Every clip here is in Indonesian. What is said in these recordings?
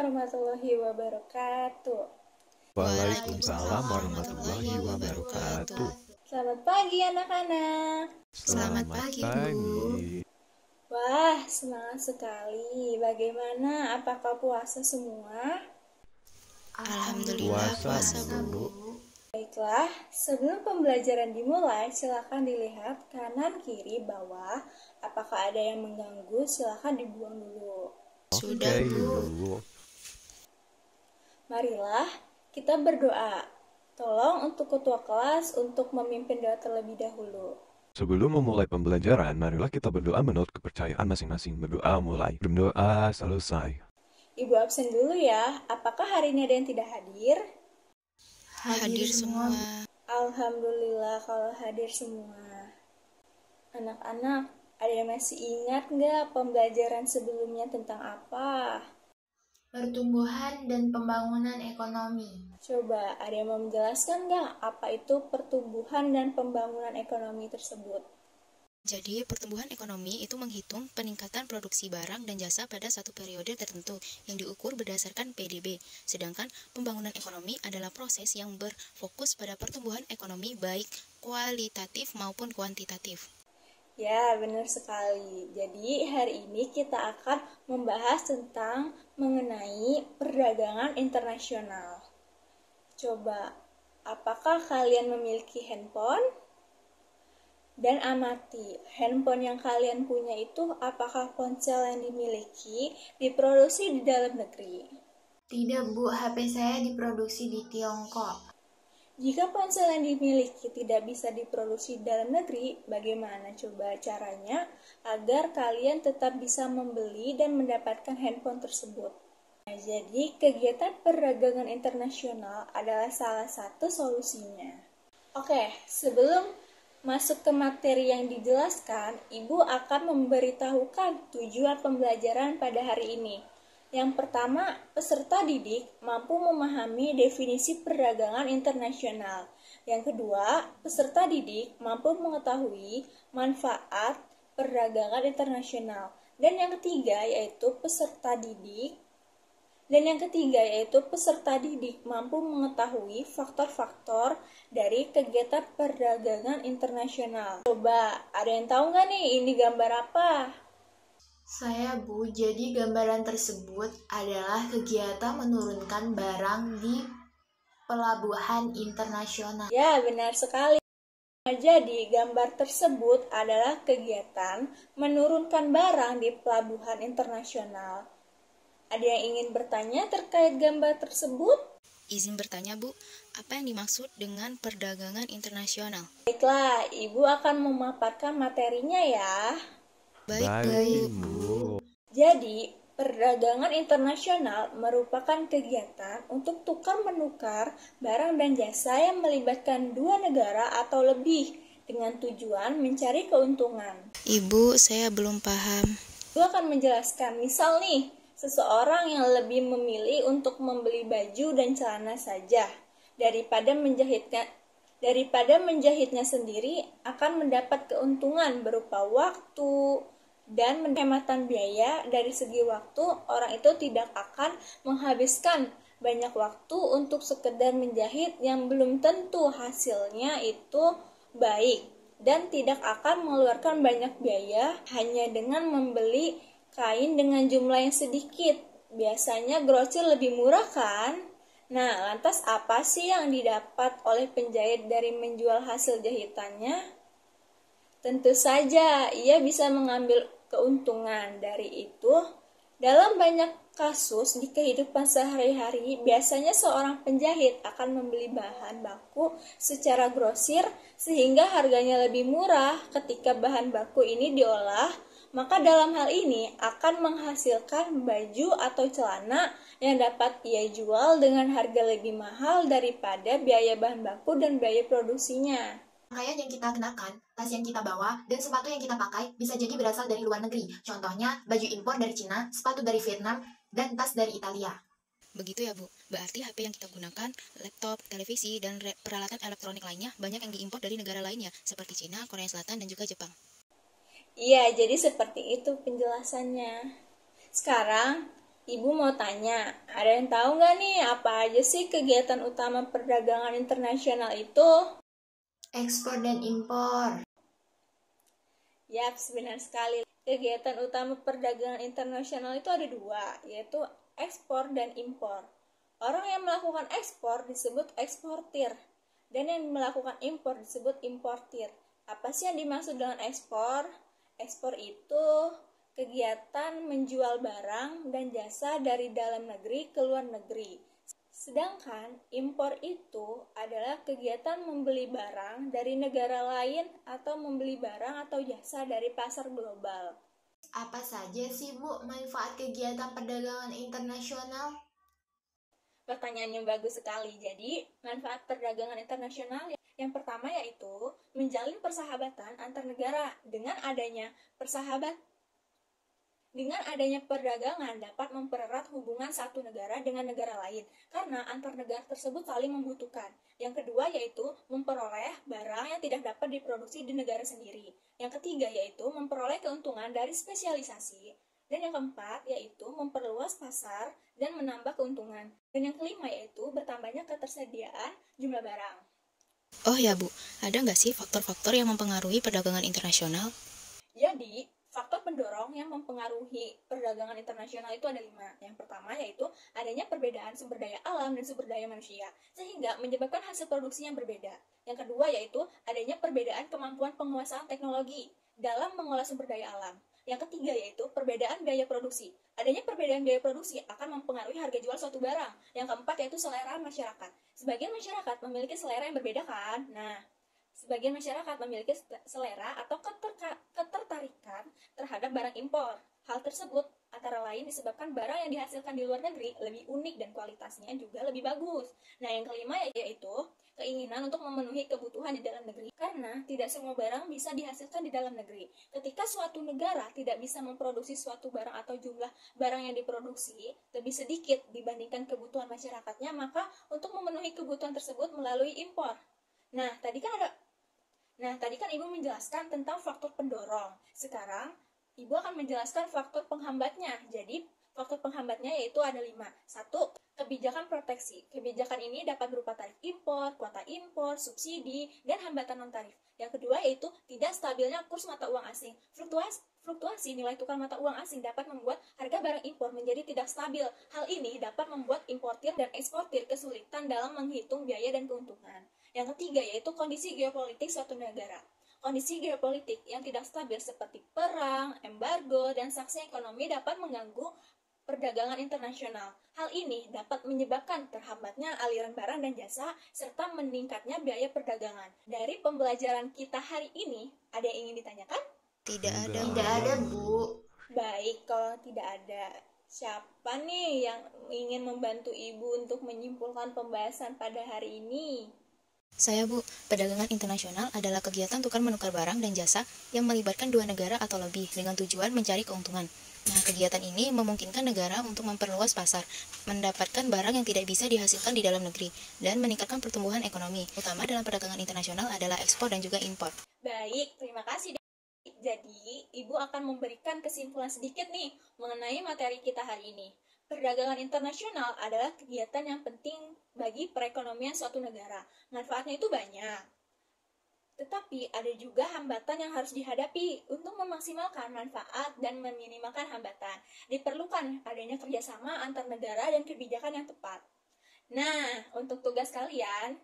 warahmatullahi wabarakatuh. Waalaikumsalam warahmatullahi wabarakatuh. Selamat pagi anak-anak. Selamat pagi, Bu. Wah, semangat sekali. Bagaimana? Apakah puasa semua? Alhamdulillah puasa, Bu. Baiklah, sebelum pembelajaran dimulai, silakan dilihat kanan, kiri, bawah. Apakah ada yang mengganggu? Silakan dibuang dulu. Sudah, Bu. Marilah kita berdoa. Tolong untuk ketua kelas untuk memimpin doa terlebih dahulu. Sebelum memulai pembelajaran, marilah kita berdoa menurut kepercayaan masing-masing. Berdoa mulai, berdoa selesai. Ibu absen dulu ya. Apakah hari ini ada yang tidak hadir? Hadir semua. Alhamdulillah kalau hadir semua. Anak-anak, ada yang masih ingat nggak pembelajaran sebelumnya tentang apa? Pertumbuhan dan pembangunan ekonomi. Coba, ada yang mau menjelaskan nggak apa itu pertumbuhan dan pembangunan ekonomi tersebut? Jadi, pertumbuhan ekonomi itu menghitung peningkatan produksi barang dan jasa pada satu periode tertentu yang diukur berdasarkan PDB. Sedangkan pembangunan ekonomi adalah proses yang berfokus pada pertumbuhan ekonomi baik kualitatif maupun kuantitatif. Ya, benar sekali. Jadi, hari ini kita akan membahas tentang mengenai perdagangan internasional. Coba, apakah kalian memiliki handphone? Dan amati, handphone yang kalian punya itu apakah ponsel yang dimiliki diproduksi di dalam negeri? Tidak, Bu, HP saya diproduksi di Tiongkok. Jika ponsel yang dimiliki tidak bisa diproduksi di dalam negeri, bagaimana coba caranya agar kalian tetap bisa membeli dan mendapatkan handphone tersebut? Nah, jadi kegiatan perdagangan internasional adalah salah satu solusinya. Oke, sebelum masuk ke materi yang dijelaskan, Ibu akan memberitahukan tujuan pembelajaran pada hari ini. Yang pertama, peserta didik mampu memahami definisi perdagangan internasional. Yang kedua, peserta didik mampu mengetahui manfaat perdagangan internasional. Dan yang ketiga yaitu peserta didik mampu mengetahui faktor-faktor dari kegiatan perdagangan internasional. Coba, ada yang tahu nggak nih ini gambar apa? Saya, Bu, jadi gambaran tersebut adalah kegiatan menurunkan barang di pelabuhan internasional. Ya, benar sekali. Jadi, gambar tersebut adalah kegiatan menurunkan barang di pelabuhan internasional. Ada yang ingin bertanya terkait gambar tersebut? Izin bertanya, Bu, apa yang dimaksud dengan perdagangan internasional? Baiklah, Ibu akan memaparkan materinya ya. Baik, Bu. Jadi, perdagangan internasional merupakan kegiatan untuk tukar-menukar barang dan jasa yang melibatkan dua negara atau lebih dengan tujuan mencari keuntungan. Ibu, saya belum paham. Ibu akan menjelaskan, misal nih, seseorang yang lebih memilih untuk membeli baju dan celana saja daripada menjahitnya sendiri akan mendapat keuntungan berupa waktu dan penghematan biaya. Dari segi waktu, orang itu tidak akan menghabiskan banyak waktu untuk sekedar menjahit yang belum tentu hasilnya itu baik dan tidak akan mengeluarkan banyak biaya hanya dengan membeli kain dengan jumlah yang sedikit. Biasanya grosir lebih murah kan? Nah, lantas apa sih yang didapat oleh penjahit dari menjual hasil jahitannya? Tentu saja, ia bisa mengambil keuntungan dari itu. Dalam banyak kasus di kehidupan sehari-hari, biasanya seorang penjahit akan membeli bahan baku secara grosir sehingga harganya lebih murah. Ketika bahan baku ini diolah, maka dalam hal ini akan menghasilkan baju atau celana yang dapat ia jual dengan harga lebih mahal daripada biaya bahan baku dan biaya produksinya. Pakaian yang kita kenakan, tas yang kita bawa, dan sepatu yang kita pakai bisa jadi berasal dari luar negeri. Contohnya, baju impor dari Cina, sepatu dari Vietnam, dan tas dari Italia. Begitu ya, Bu. Berarti HP yang kita gunakan, laptop, televisi, dan peralatan elektronik lainnya banyak yang diimpor dari negara lainnya, seperti Cina, Korea Selatan, dan juga Jepang. Iya, jadi seperti itu penjelasannya. Sekarang, Ibu mau tanya, ada yang tahu nggak nih apa aja sih kegiatan utama perdagangan internasional itu? Ekspor dan impor. Yap, benar sekali. Kegiatan utama perdagangan internasional itu ada dua, yaitu ekspor dan impor. Orang yang melakukan ekspor disebut eksportir, dan yang melakukan impor disebut importir. Apa sih yang dimaksud dengan ekspor? Ekspor itu kegiatan menjual barang dan jasa dari dalam negeri ke luar negeri. Sedangkan impor itu adalah kegiatan membeli barang dari negara lain atau membeli barang atau jasa dari pasar global. Apa saja sih Bu manfaat kegiatan perdagangan internasional? Pertanyaannya bagus sekali. Jadi, manfaat perdagangan internasional yang pertama yaitu menjalin persahabatan antar negara. Dengan adanya perdagangan dapat mempererat hubungan satu negara dengan negara lain karena antar negara tersebut saling membutuhkan. Yang kedua yaitu memperoleh barang yang tidak dapat diproduksi di negara sendiri. Yang ketiga yaitu memperoleh keuntungan dari spesialisasi. Dan yang keempat yaitu memperluas pasar dan menambah keuntungan. Dan yang kelima yaitu bertambahnya ketersediaan jumlah barang. Oh ya Bu, ada nggak sih faktor-faktor yang mempengaruhi perdagangan internasional? Jadi, faktor pendorong yang mempengaruhi perdagangan internasional itu ada 5. Yang pertama yaitu adanya perbedaan sumber daya alam dan sumber daya manusia, sehingga menyebabkan hasil produksi yang berbeda. Yang kedua yaitu adanya perbedaan kemampuan penguasaan teknologi dalam mengolah sumber daya alam. Yang ketiga yaitu perbedaan biaya produksi. Adanya perbedaan biaya produksi akan mempengaruhi harga jual suatu barang. Yang keempat yaitu selera masyarakat. Sebagian masyarakat memiliki selera yang berbeda kan? Sebagian masyarakat memiliki selera atau ketertarikan terhadap barang impor. Hal tersebut antara lain disebabkan barang yang dihasilkan di luar negeri lebih unik dan kualitasnya juga lebih bagus. Nah, yang kelima yaitu keinginan untuk memenuhi kebutuhan di dalam negeri. Karena tidak semua barang bisa dihasilkan di dalam negeri. Ketika suatu negara tidak bisa memproduksi suatu barang atau jumlah barang yang diproduksi lebih sedikit dibandingkan kebutuhan masyarakatnya, maka untuk memenuhi kebutuhan tersebut melalui impor. Nah, tadi kan Ibu menjelaskan tentang faktor pendorong. Sekarang, Ibu akan menjelaskan faktor penghambatnya. Jadi, faktor penghambatnya yaitu ada 5. 1. Kebijakan proteksi. Kebijakan ini dapat berupa tarif impor, kuota impor, subsidi, dan hambatan non-tarif. Yang kedua yaitu tidak stabilnya kurs mata uang asing. Fluktuasi nilai tukar mata uang asing dapat membuat harga barang impor menjadi tidak stabil. Hal ini dapat membuat importir dan eksportir kesulitan dalam menghitung biaya dan keuntungan. Yang ketiga yaitu kondisi geopolitik suatu negara. Kondisi geopolitik yang tidak stabil seperti perang, embargo, dan sanksi ekonomi dapat mengganggu perdagangan internasional. Hal ini dapat menyebabkan terhambatnya aliran barang dan jasa serta meningkatnya biaya perdagangan. Dari pembelajaran kita hari ini, ada yang ingin ditanyakan? Tidak ada. Tidak ada Bu. Baik, kalau tidak ada, siapa nih yang ingin membantu Ibu untuk menyimpulkan pembahasan pada hari ini? Saya Bu, perdagangan internasional adalah kegiatan tukar-menukar barang dan jasa yang melibatkan dua negara atau lebih dengan tujuan mencari keuntungan. Nah, kegiatan ini memungkinkan negara untuk memperluas pasar, mendapatkan barang yang tidak bisa dihasilkan di dalam negeri, dan meningkatkan pertumbuhan ekonomi. Utama dalam perdagangan internasional adalah ekspor dan juga impor. Baik, terima kasih. Jadi, Ibu akan memberikan kesimpulan sedikit nih mengenai materi kita hari ini. Perdagangan internasional adalah kegiatan yang penting bagi perekonomian suatu negara. Manfaatnya itu banyak. Tetapi ada juga hambatan yang harus dihadapi untuk memaksimalkan manfaat dan meminimalkan hambatan. Diperlukan adanya kerjasama antar negara dan kebijakan yang tepat. Nah, untuk tugas kalian,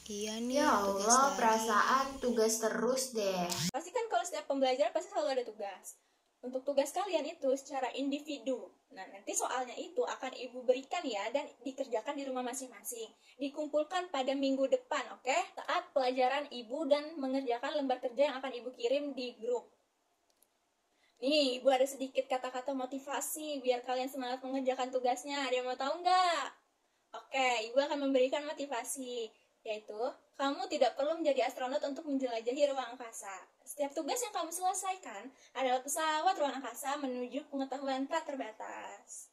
Iya nih, Ya tugas Allah, lagi. perasaan tugas terus deh. pasti kan kalau setiap pembelajaran pasti selalu ada tugas. Untuk tugas kalian itu secara individu. Nah, nanti soalnya itu akan Ibu berikan ya dan dikerjakan di rumah masing-masing. Dikumpulkan pada minggu depan, oke? Saat pelajaran Ibu dan mengerjakan lembar kerja yang akan Ibu kirim di grup. Nih, Ibu ada sedikit kata-kata motivasi biar kalian semangat mengerjakan tugasnya. Ada yang mau tahu nggak? Oke, Ibu akan memberikan motivasi, yaitu kamu tidak perlu menjadi astronot untuk menjelajahi ruang angkasa. Setiap tugas yang kamu selesaikan adalah pesawat ruang angkasa menuju pengetahuan tak terbatas.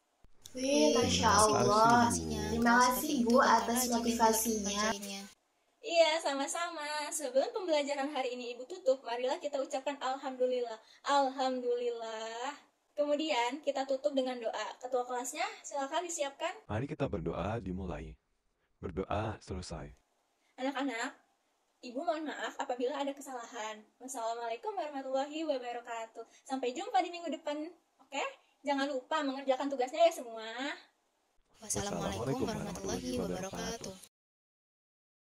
Wih, Masya Allah. Terima kasih Bu atas motivasinya. Iya, sama-sama. Sebelum pembelajaran hari ini Ibu tutup, marilah kita ucapkan Alhamdulillah. Alhamdulillah. Kemudian kita tutup dengan doa. Ketua kelasnya silakan disiapkan. Mari kita berdoa dimulai. Berdoa selesai. Anak-anak, Ibu mohon maaf apabila ada kesalahan. Wassalamualaikum warahmatullahi wabarakatuh. Sampai jumpa di minggu depan. Oke? Jangan lupa mengerjakan tugasnya ya semua. Wassalamualaikum warahmatullahi wabarakatuh.